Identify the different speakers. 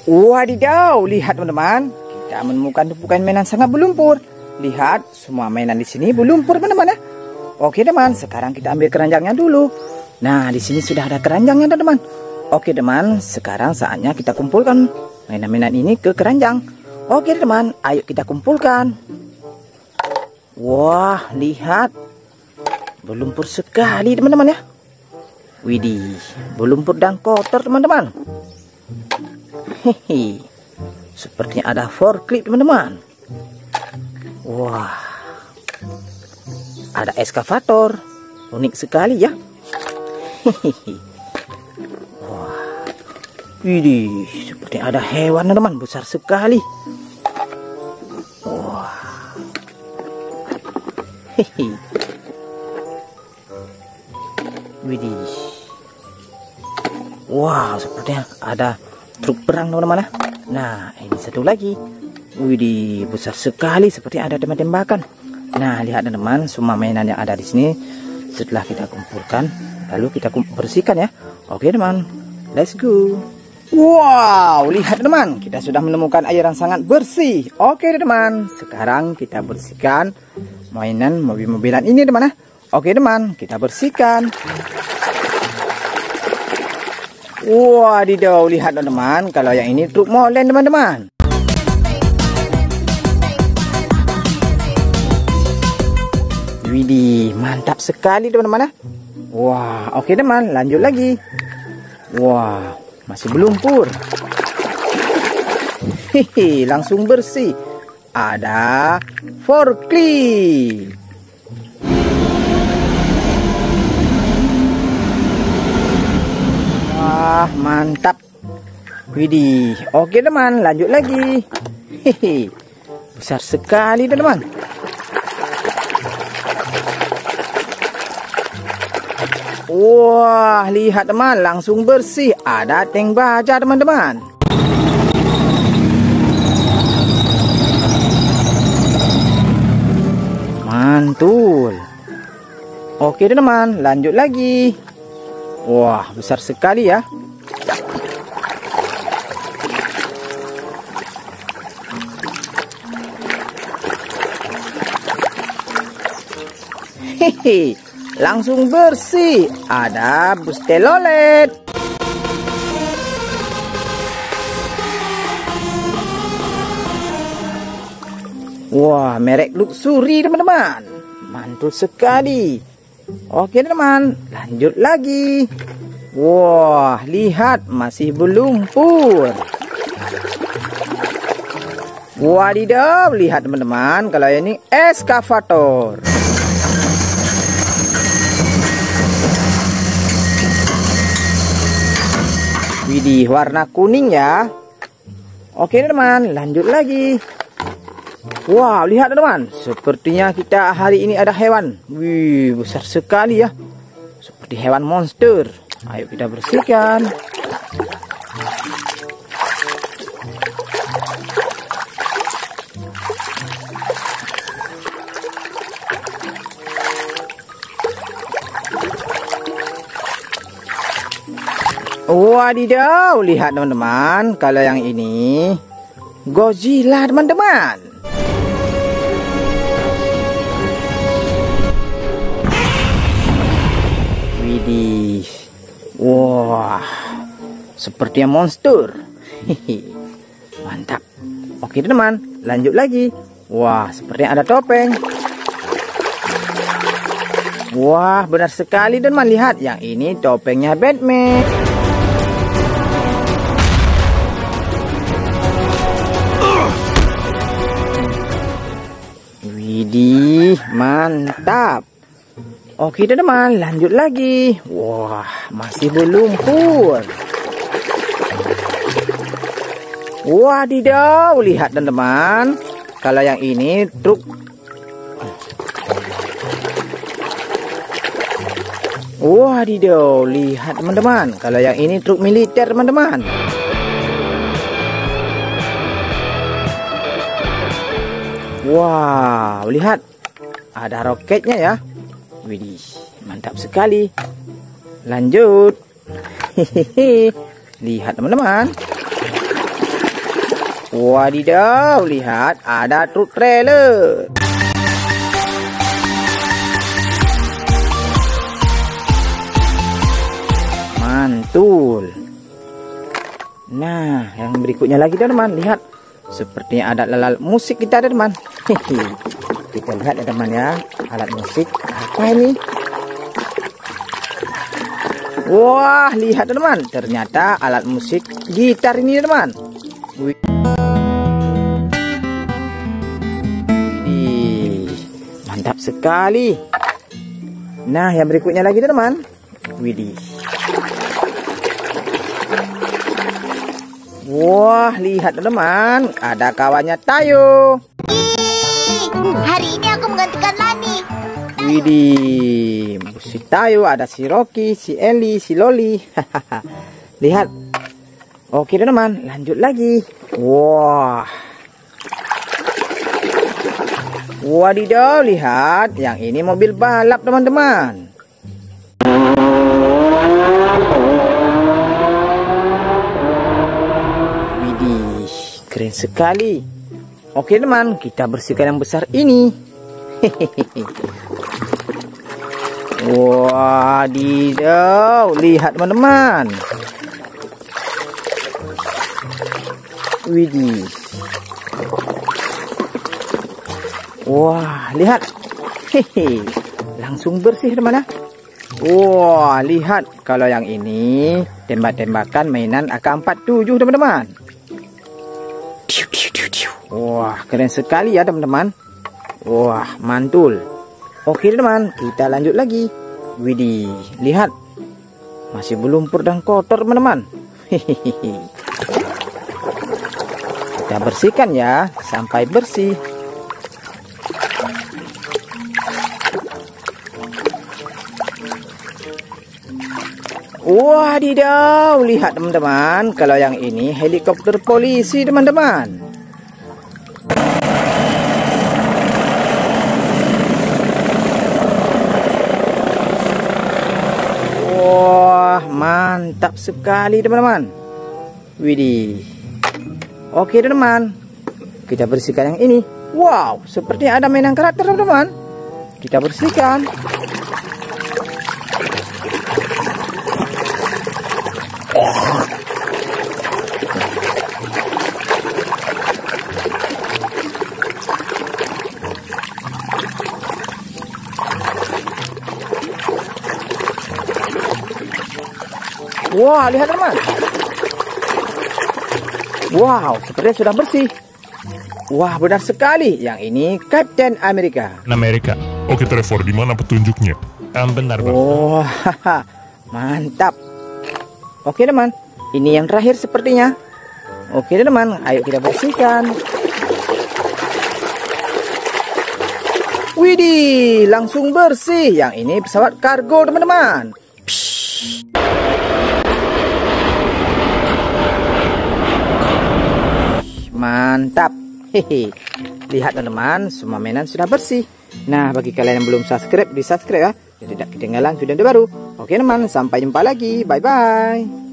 Speaker 1: Wadidaw, lihat teman-teman, kita menemukan tumpukan mainan sangat berlumpur. Lihat, semua mainan di sini berlumpur teman-teman ya. Oke teman, sekarang kita ambil keranjangnya dulu. Nah, di sini sudah ada keranjangnya teman-teman. Oke teman, sekarang saatnya kita kumpulkan mainan-mainan ini ke keranjang. Oke teman, ayo kita kumpulkan. Wah, lihat, berlumpur sekali teman-teman ya. Widih, berlumpur dan kotor teman-teman. Hehe, sepertinya ada forklift teman-teman. Wah, ada eskavator, unik sekali ya. Hehehe. Wah, widih, seperti ada hewan teman-teman, besar sekali. Wah, hehe. Widih. Wow, sepertinya ada truk perang teman-teman. Nah, ini satu lagi. Widih, besar sekali, seperti ada tembak-tembakan. Nah, lihat teman-teman, semua mainan yang ada di sini setelah kita kumpulkan, lalu kita bersihkan ya. Oke teman, let's go. Wow, lihat teman, kita sudah menemukan air yang sangat bersih. Oke teman, sekarang kita bersihkan mainan mobil-mobilan ini teman. Oke teman, kita bersihkan. Wadidaw, lihat teman-teman, kalau yang ini truk molen teman-teman. Widih, mantap sekali teman-teman. Wah, oke teman, lanjut lagi. Wah, masih berlumpur. Hehe, langsung bersih. Ada forklift. Wah, mantap. Widih, oke teman, lanjut lagi. Hehe, besar sekali teman-teman. Wah, lihat teman, langsung bersih. Ada tank baja teman-teman. Mantul. Oke teman, lanjut lagi. Wah, besar sekali ya. Hehe, langsung bersih. Ada bus telolet. Wah, merek luxury teman-teman. Mantul sekali. Oke teman, lanjut lagi. Wah, lihat, masih berlumpur. Wadidaw, lihat teman-teman, kalau ini eskavator. Widih, warna kuning ya. Oke teman, lanjut lagi. Wow, lihat teman, sepertinya kita hari ini ada hewan. Wih, besar sekali ya. Seperti hewan monster. Ayo kita bersihkan. Wadidaw, lihat teman-teman, kalau yang ini Godzilla teman-teman. Widih, wah, sepertinya monster. Hehe, mantap. Oke teman, lanjut lagi. Wah, sepertinya ada topeng. Wah, benar sekali teman, lihat, yang ini topengnya Batman. Widih, mantap. Oke teman, lanjut lagi. Wah, masih berlumpur. Wadidaw, lihat teman-teman, kalau yang ini truk. Wadidaw, lihat teman-teman, kalau yang ini truk militer teman-teman. Wow, lihat, ada roketnya ya. Widih, mantap sekali. Lanjut. Hehehe. Lihat teman-teman. Wadidaw, lihat ada truk trailer. Mantul. Nah, yang berikutnya lagi teman-teman, lihat. Sepertinya ada alat musik kita teman. Kita lihat ya teman ya, alat musik apa ini? Wah, lihat teman, ternyata alat musik gitar ini teman. Wih, mantap sekali. Nah, yang berikutnya lagi teman. Widih. Wah, lihat teman, ada kawannya Tayo.
Speaker 2: Hari ini aku menggantikan Lani.
Speaker 1: Widih, si Tayo, ada si Rocky, si Eli, si Loli. Lihat. Oke teman, lanjut lagi. Wah. Wadidaw, lihat. Yang ini mobil balap teman-teman. Widih, keren sekali. Oke teman, kita bersihkan yang besar ini. Wadidaw, lihat teman-teman. Widih. Wah, lihat. Hehe. Langsung bersih teman ya. Wah, lihat. Kalau yang ini tembak-tembakan mainan AK-47 teman-teman. Wah, keren sekali ya teman-teman. Wah, mantul. Oke teman, kita lanjut lagi. Widih, lihat. Masih berlumpur dan kotor teman-teman. Hehehe. Kita bersihkan ya, sampai bersih. Wadidaw, lihat teman-teman. Kalau yang ini helikopter polisi teman-teman. Wah, mantap sekali teman-teman. Widih. Oke teman, kita bersihkan yang ini. Wow, seperti ada mainan karakter teman-teman. Kita bersihkan. Wah, lihat teman. Wow, sepertinya sudah bersih. Wah, benar sekali. Yang ini Captain America.
Speaker 3: Amerika. Oke Trevor, di mana petunjuknya? Benar bang.
Speaker 1: Wah, mantap. Oke teman, ini yang terakhir sepertinya. Oke teman, ayo kita bersihkan. Widih, langsung bersih. Yang ini pesawat kargo teman-teman. Mantap. Hehe. Lihat teman-teman, semua mainan sudah bersih. Nah, bagi kalian yang belum subscribe, di subscribe ya, jadi tidak ketinggalan video terbaru. Oke teman, sampai jumpa lagi. Bye bye.